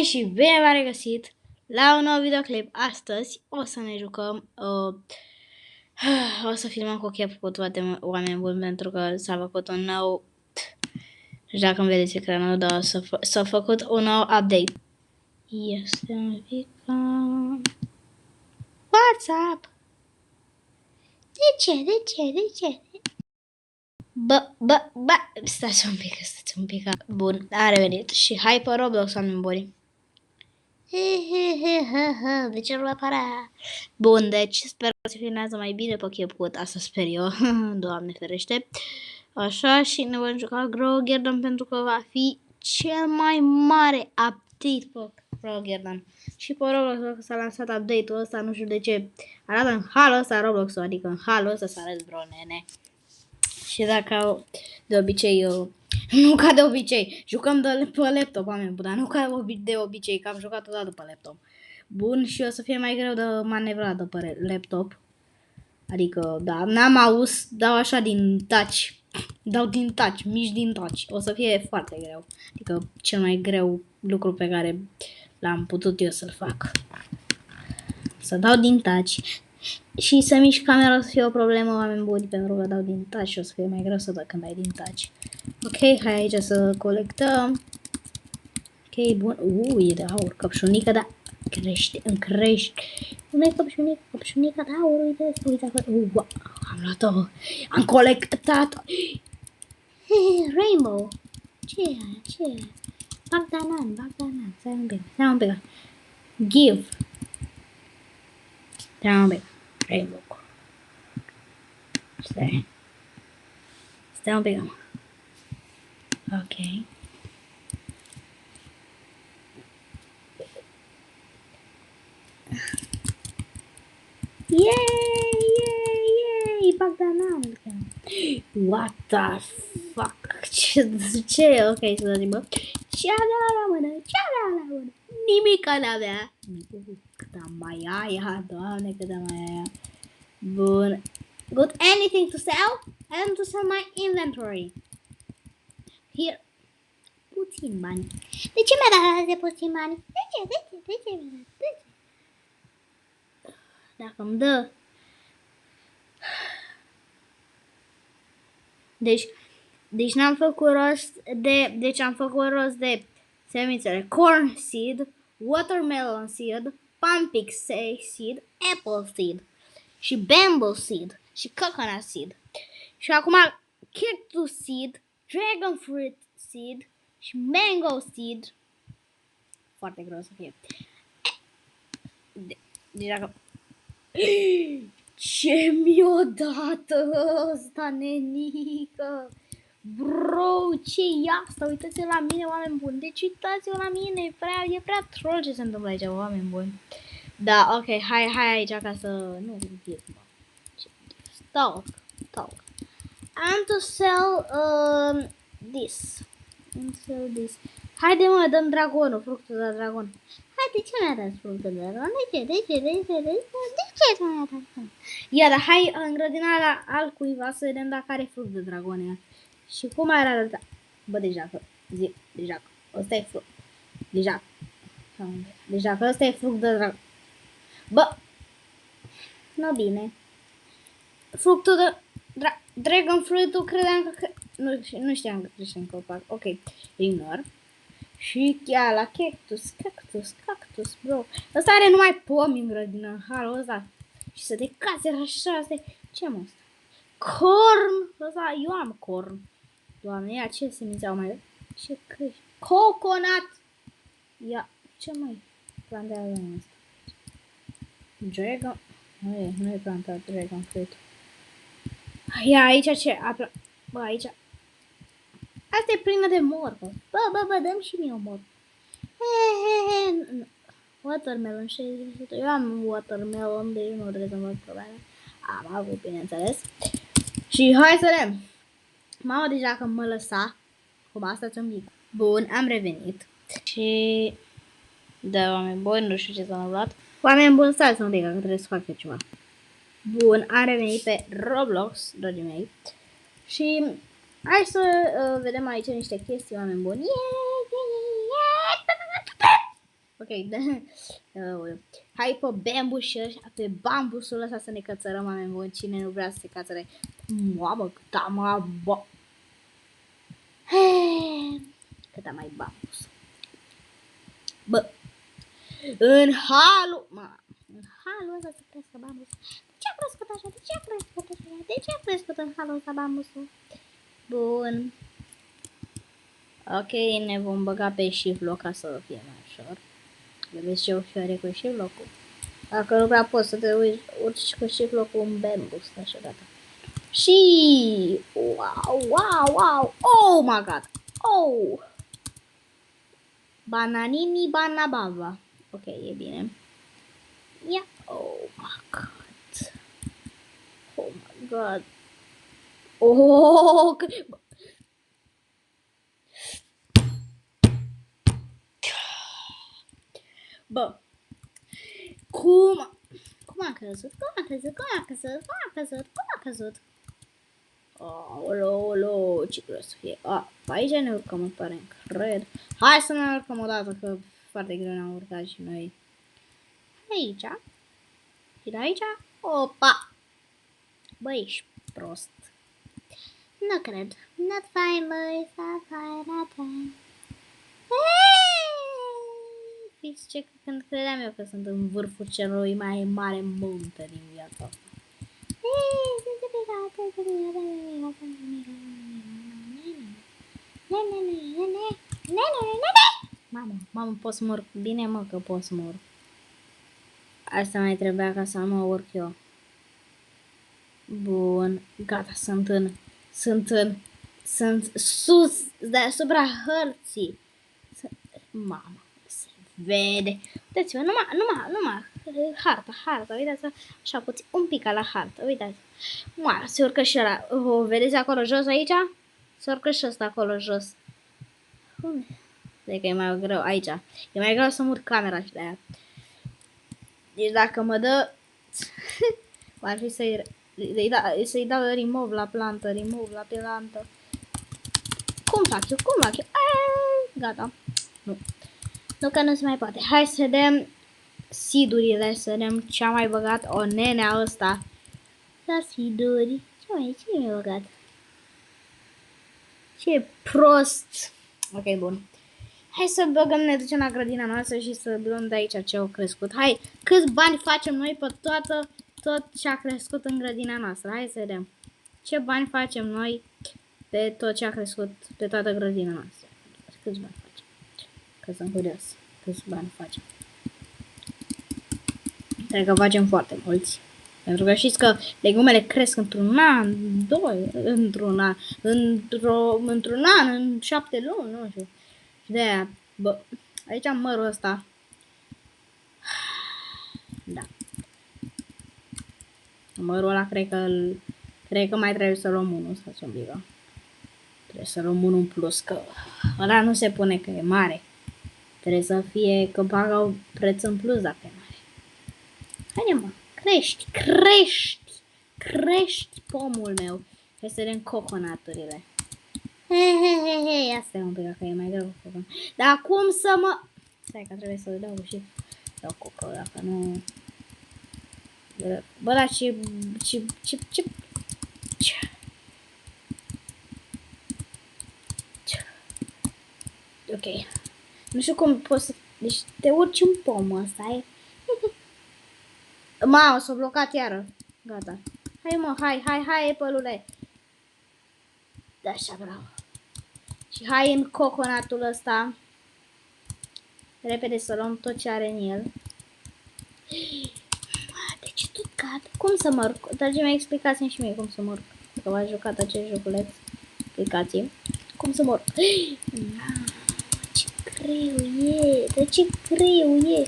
Și bine v-am regăsit la un nou videoclip. Astăzi o să ne jucăm, o să filmăm cu chef cu toate oameni buni pentru că s-a făcut un nou, dacă îmi vedeți ecranul, dar s-a făcut un nou update. Este un pic WhatsApp. De ce? Stați un pic. Bun, a revenit. Și hai pe Roblox, oameni buni. De ce nu apărea? Bun, deci sper că se filmează mai bine pe CapCut, asta sper eu, Doamne ferește. Așa, și ne vom juca Grogearden pentru că va fi cel mai mare update pe Grogearden. Și pe Roblox s-a lansat update-ul ăsta, nu știu de ce. Arată în halul ăsta Roblox-ul, adică în halul ăsta să arăți vreo nene. Și dacă de obicei nu ca de obicei, jucăm pe laptop, oameni, dar nu ca de obicei, că am jucat odată pe laptop. Bun, și o să fie mai greu de manevrat de pe laptop. Adică, da, n-am auz, dau așa din touch. Dau din touch, mici din touch. O să fie foarte greu. Adică cel mai greu lucru pe care l-am putut eu să-l fac. Să dau din touch. Și să mișc camera o să fie o problemă, oameni buni, pentru că dau din touch și o să fie mai greu să dau când ai din touch. Ok, hai aici să colectăm. Ok, bun. E de aur, căpșunică, da. Îmi crește. Unde e căpșunica de aur, uite acolo. Am luat-o. Am colectat-o. Rainbow. Ce e? Bagdanan. Stai un pic. Give. Stai un pic. Rainbow. Stai un pic. Ok. Yay! Bagdanan. What the fuck? Ce? Ok, să dăm, bă. Ce-a la mână? Nimica n-avea. Cât mai aia, doamne, cât mai aia. Bun. Got anything to sell? I want to sell my inventory. Here. Puțin bani. De ce mi-a dat de puțin bani? De ce mi-a dat? De ce? Dacă îmi dă. Deci n-am făcut rost de, am făcut rost de semințele corn seed, watermelon seed, pumpkin seed, apple seed și bamboo seed și coconut seed. Și acum cactus seed, dragon fruit seed și mango seed. Foarte greu să fie. Deci dacă... Ce mi-o dat ăsta, nenică? Bro, ce e asta? Uitați-vă la mine, oameni buni. Deci uitați-vă la mine, e prea troll ce se întâmplă aici, oameni buni. Da, ok, hai aici ca să... Nu, talk. I want to sell this. Haide, mă, dăm dragonul, fructul de dragon. Hai, de ce mi-a dat fructul de dragon? De ce mi-a dat? Ia, dar hai în grădinarea altcuiva să vedem dacă are fruct de dragon. Și cum ar arăta? Bă, deja că ăsta e fruct. Deja că ăsta e fruct de dragon. Bă, nu bine. Fructul de dragon fruit-ul credeam că... Nu știam că crește în copac. Ok, ignor. Și chiar la cactus, bro. Ăsta are numai pomi în grădină, în halul ăsta. Și să te cațe așa, asta e... Ce mă ăsta? Corn! Ăsta, eu am corn. Doamne, ia ce semințeau mai... Ce crește? Coconut! Ia, ce mai plantează în ăsta? Dragon... Nu e plantat dragon fruit. Ia, aici ce? Bă, aici... Asta e plină de morcov. Bă, dăm și mie o morcov. Watermelon, 60%. Eu am watermelon, deci nu trebuie să mă probleme. Am avut, bineînțeles. Și hai să vedem. Mama deja că mă lăsa. Cum asta un pic. Bun, am revenit. Și... Da, oameni buni, nu știu ce s-a întâmplat. Oameni buni, stați un pic, că trebuie să fac eu ceva. Bun, am revenit pe Roblox, dragii mei. Și... Hai să vedem aici niște chestii, oameni buni. Ok, da. Hai pe bambus ăștia, pe bambusul ăsta să ne cățărăm, oameni buni. Cine nu vrea să se cățăre? Mamă, cât am cât am mai bambus. Bă, în halul ăsta să crească bambus. De ce a crescut așa? De ce a crescut așa? De ce a crescut în halul ăsta bambusul? Bun. Ok, ne vom băga pe shift lock ca să fie mai ușor. Vedeți ce ușor e cu shift lock-ul. Dacă nu prea poți să te urci cu shift lock-ul un bambus, așa gata. Și wow, oh my god, oh, bananini banabava, ok, e bine, yeah, oh my god, oh, bă, cum a căzut, Olo, ce vreau să fie? Pe aici ne urcăm, îmi pare, cred. Hai să ne urcăm o dată, că foarte greu ne-am urcat și noi. Aici. Și de aici. Opa! Băi, ești prost. Nu cred. Not fine, boys. Not fine. Fix ce când credeam eu că sunt în vârful celui mai mare munte din viața asta. Mamă, pot să mă urc. Bine, mă, că pot să mă urc. Asta mai trebuia ca să mă urc eu. Bun, gata, sunt sus, deasupra hărții. Mamă, se vede. Uitați-vă, numai harta, uitați, așa puțin, un pic la hartă, uitați. Mă, se urcă și ăla. Vedeți acolo jos aici? Se urcă și ăsta acolo jos. Cred că e mai greu aici. E mai greu să mut camera și de aia. Deci dacă mă dă... ar fi să-i dau remove la plantă. Cum fac eu? Gata. Nu că nu se mai poate. Hai să vedem seed-urile, să vedem ce a mai băgat o nenea ăsta. La seed-uri. Ce mi-a băgat? Ce prost. Ok, bun. Hai să băgăm, ne ducem la grădina noastră și să luăm de aici ce au crescut. Hai, câți bani facem noi pe tot ce a crescut în grădina noastră? Hai să vedem. Ce bani facem noi pe tot ce a crescut pe toată grădina noastră? Câți bani facem? Că sunt curios. Câți bani facem? Cred că facem foarte mulți. Pentru că știți că legumele cresc într-un an, într-un an, în 7 luni, nu știu. De aia, bă, aici am mărul ăsta. Da. Mărul ăla cred că mai trebuie să luăm unul, stați un pic. Trebuie să luăm unul în plus, că ăla nu se pune că e mare. Trebuie să fie că bagă preț în plus dacă e mare. Haide mă, crești pomul meu. Hai să vedem coconaturile. He, asta e un pic, că e mai greu. Dar cum să mă... Stai că trebuie să dau și... Dau coco, dacă nu... Bă, dar ce... Ok. Nu știu cum poți să... Deci te urci un pom ăsta, e... Mamă, s-a blocat iară. Gata. Hai mă, hai, pălule. Da, așa, bravo. Și hai în coconatul ăsta. Repede să luăm tot ce are în el. Deci tot gata. Cum să mă urc? Dragii, explicați-mi și mie cum să mă urc. Dacă v-ați jucat acest joculeț, explicați-mi. Cum să mă urc? Ce greu e. Dar ce greu e.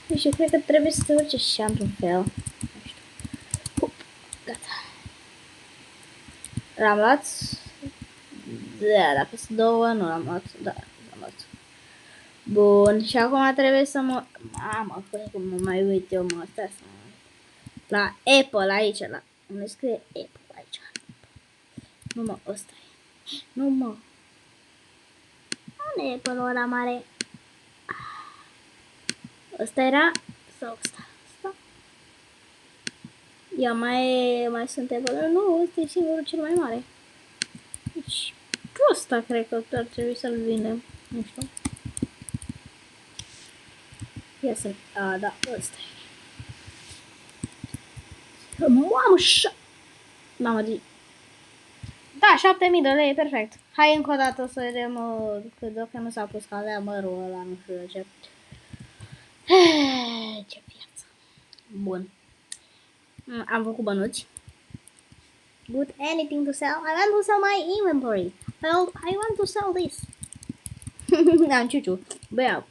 Nu știu, cred că trebuie să te urci așa într-un fel. Nu știu. Gata. L-am luat. Da, dacă sunt două, nu l-am luat. Da, l-am luat. Bun, și acum trebuie să mă... Mamă, cum mă mai uit eu, mă, stai să mă... La Apple, aici, la... Unde scrie Apple, aici. Nu, mă, ăsta e. Nu, mă. Unde e Apple-ul ăla mare? Ăsta era? Sau ăsta? Ăsta? Ia, mai sunt evaluări? Nu, ăsta e singurul cel mai mare. Deci, pe ăsta cred că ar trebui să-l vindem. Nu știu. Ia să... A, da, ăsta e. Mamă, Mamă, da, 7000 de lei, perfect. Hai încă o dată să vedem că dacă nu s-a pus calea mărul ăla, nu știu de ce. Ce viață. Bun. Am făcut bănuți. Good, anything to sell? I want to sell my inventory. I want to sell this. Am ciuciu. Băia,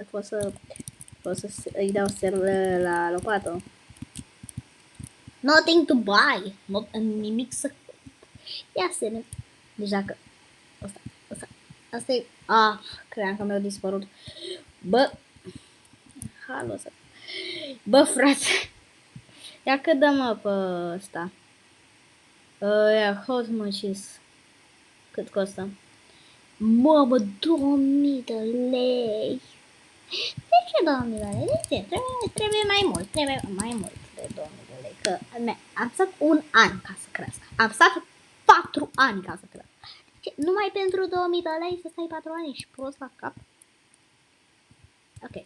pot să îi dau sell la lopată. Nothing to buy. Nimic să... Ia să ne... Deci dacă... Asta e... Cream că mi-au dispărut. Bă... Halo să... Bă, frate... Ia că dă mă pe ăsta. Ia, hot mucis. Cât costă? Bă, 2000 de lei. De ce 2000 de lei? De ce? Trebuie mai mult. Trebuie mai mult de 2000 de lei. Că am stat un an ca să crească. Am stat 4 ani ca să crească. Ce? Numai pentru 2000 de lei să stai 4 ani și prost la cap? Ok.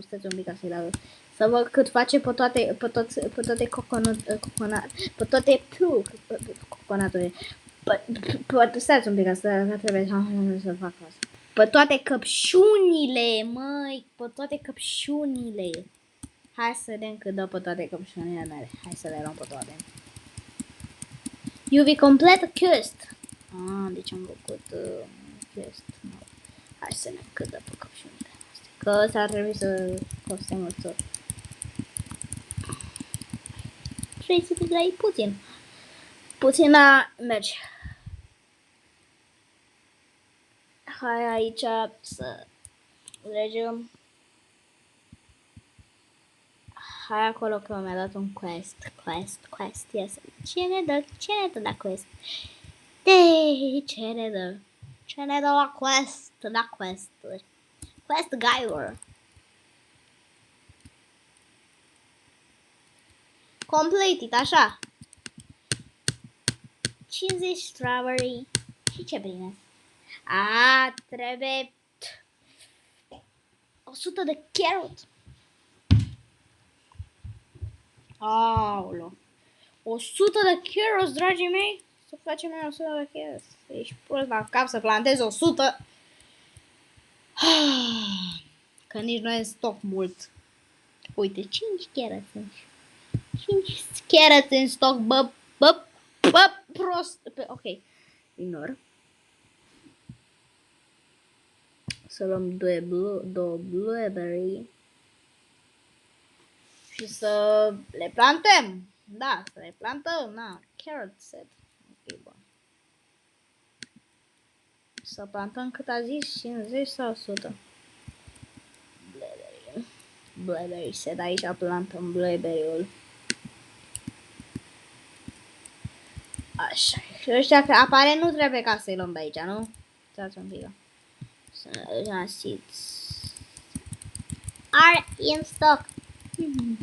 Stați un pic ca să-i dau. Să văd cât face pe toate coconaturile. Stați un pic ca să trebuie să fac asta. Pe toate căpșunile, măi, pe toate căpșunile. Hai să vedem cât dă pe toate căpșunile mele. Hai să le luăm pe toate. UV complete quest. Deci am făcut quest. No. Hai să vedem cât dă pe căpșunile noastre. Că ăsta ar trebui să coste mult tot. 300 de lei, puțin. Puțin, dar merge. Hai aici să legem. Hai acolo că mi-a dat un quest, yes. Ce ne dă la quest? Ce ne dă? Ce ne dă la quest? Quest Giver. Completed, așa. 50 strawberry. Și ce prime? Trebuie 100 de carrot. Aolo. 100 de carrots, dragii mei. Să facem mai 100 de carrots. Ești prost la cap să plantezi 100. Că nici nu e stoc mult. Uite, 5 carrots. 5 carrots în stoc. Bă, prost. Ok. Ignor. Să luăm două blueberry. Și să le plantăm. Da, să le plantăm. Na, carrot set. Ok, bun. Să plantăm cât a zis? 50 sau 100? Blueberry set. Aici plantăm blueberry-ul. Așa. Și ăștia că apare nu trebuie ca să-i luăm de aici, nu? Stați un pic. Seeds. Are in stock.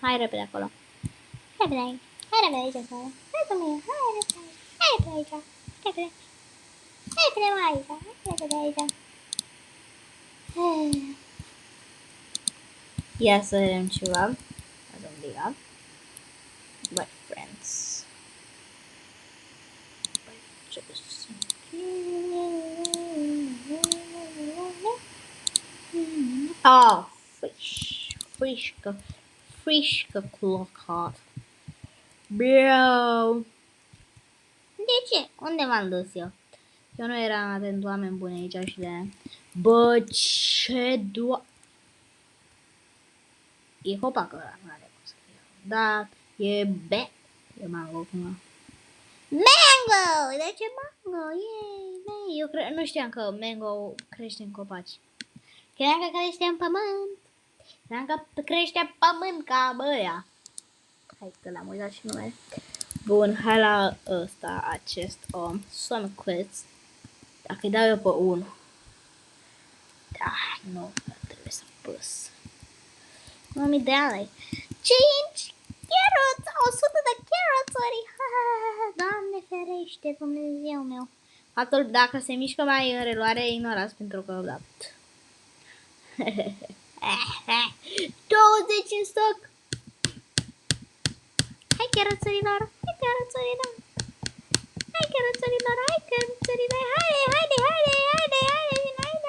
Hai repede acolo. Repede aici. Hai repede aici acolo. Hai repede aici. Hai repede aici. Repede. Hai repede aici. Hai repede aici. Ia să vedem ceva. Adun liga. My friends. Oh, frișcă clocat. Bro. De ce? Unde m-am dus eu? Eu nu eram atent, oameni buni aici și de aia. Bă, ce E hopacă ăla, nu are cum să fie. Da, e E mango acum. Mango! De ce mango? Yay! Eu nu știam că mango crește în copaci. Credeam că crește în pământ. Credeam că crește în pământ ca băia. Hai că l-am uitat și numele. Bun, hai la ăsta, acest om. Some quits. Dacă îi dau eu pe 1. Da, nu, trebuie să pus. 1000 de lei. 5 carrots, 100 de carrotsuri. Doamne ferește, Dumnezeu meu. Faptul dacă se mișcă mai în reluare, ignorați pentru că da. 20 în stoc. Hai carroțurilor, hai carroțurilor. Hai carroțurilor, hai carroțurilor. Haide, vin aici.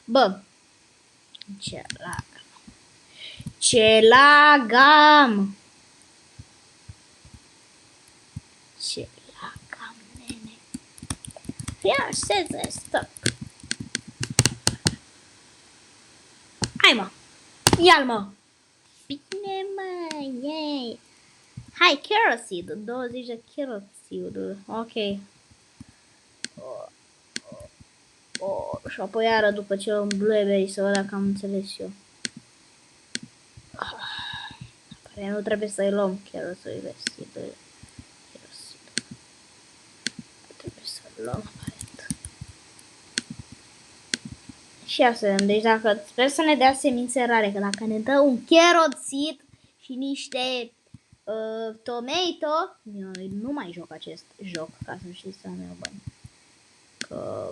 Bă, ce lagam, nene. Ia, stop. Hai, mă. Ia-l, mă. Bine, mă, yay. Hai, carrot seed, 20 de carrot seed. Ok. Și apoi iară după ce un blueberry să văd dacă am înțeles eu. Pare nu trebuie să-i luăm carroturile seed. Trebuie să-i luăm aparent. Și ia să vedem, deci dacă sper să ne dea semințe rare, că dacă ne dă un carrot seed și niște tomato, eu nu mai joc acest joc, ca să știți să am eu bani. Că...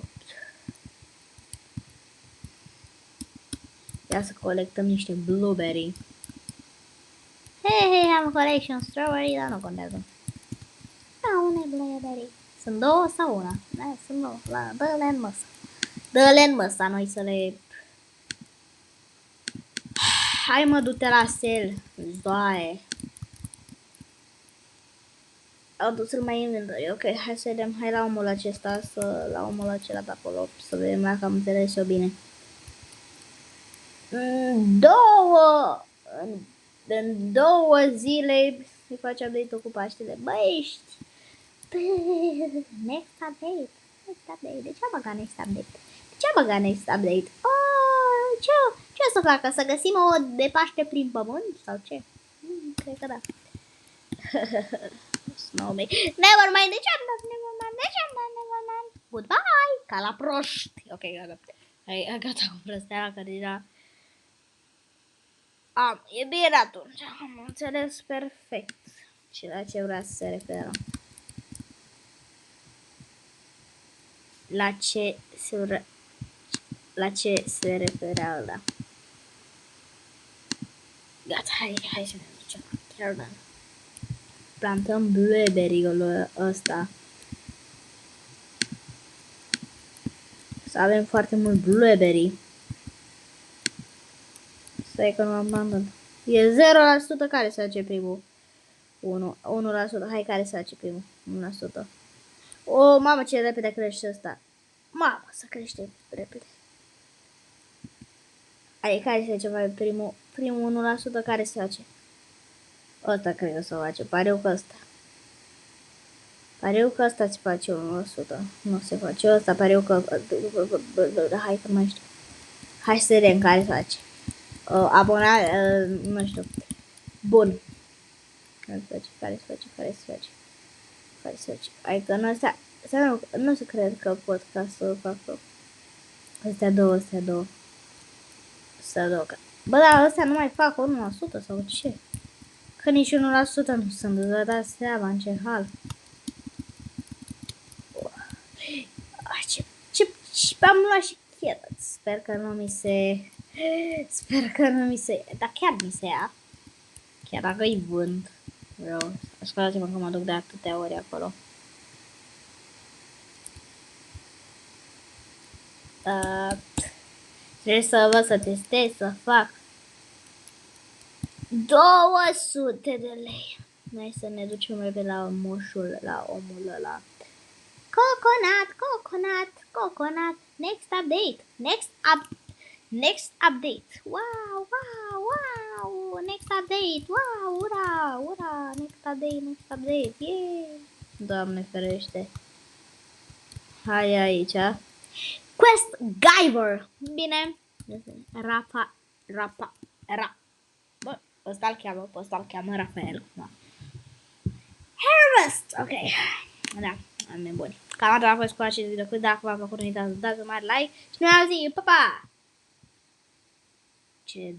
Ia să colectăm niște blueberry. Hei, am collection strawberry, dar nu contează. Una blueberry. Sunt două sau una? Da, sunt două. Dă-le în măsă. Dă-le în măsă, noi să le... Hai mă, du-te la sel. Zoaie. Au dus-l mai inventory. Ok, hai să vedem. Hai la omul acesta, la omul acela de acolo. Să vedem dacă am înțeles eu bine. În 2 zile se face update-ul cu Paștele. Băiești! Next update. De ce a băgat next update? Oh, ce o să facă? Să găsim o de Paște prin pământ? Sau ce? Cred că da. Snowman. Never mind. Goodbye. Ca la proști. Ok, gata. Hai, gata cu prostea, că deja... E bine atunci. Am înțeles perfect și la ce vrea să se referă. La ce se referea ăla. Gata, hai să ne ducem. Chiar da. Plantăm blueberry-ul ăsta. Să avem foarte mult blueberry. Stai că nu am plantat. E 0% care se face primul. 1%. Hai, care se face primul? 1%. O, mamă, ce repede crește ăsta. Mamă, să crește repede. Hai, care se face mai primul 1% care se face? Ăsta cred că se face. Pariu că ăsta îți face 1%. Nu se face ăsta, pariu că... Hai că mai știu. Hai să vedem care se face. Abonare, nu știu. Bun. Care se face? Hai că nu se cred că pot ca să facă. Astea două. Bă, dar astea nu mai fac 1% sau ce? Că nici 1% nu sunt, vă dați seama în ce hal. Ce am luat și carrot. Sper că nu mi se... Dar chiar mi se ia. Chiar dacă îi vând. Vreau. Ascultați-mă că mă duc de atâtea ori acolo. Trebuie să văd, să testez, să fac. 200 de lei. Hai să ne ducem repede la moșul, la omul ăla. Coconut. Next update. Next update. Wow. Next update. Wow, ura. Next update. Yeah. Doamne ferește. Hai aici. Quest Giver. Bine. Rapa. Bă, ăsta-l cheamă Rafael. Da. Harvest. Ok. Da, am nebuni. Cam atât a fost cu acest video. Dacă v-a plăcut, nu uitați să dați un mare like și ne auzim. Pa, pa! Ce...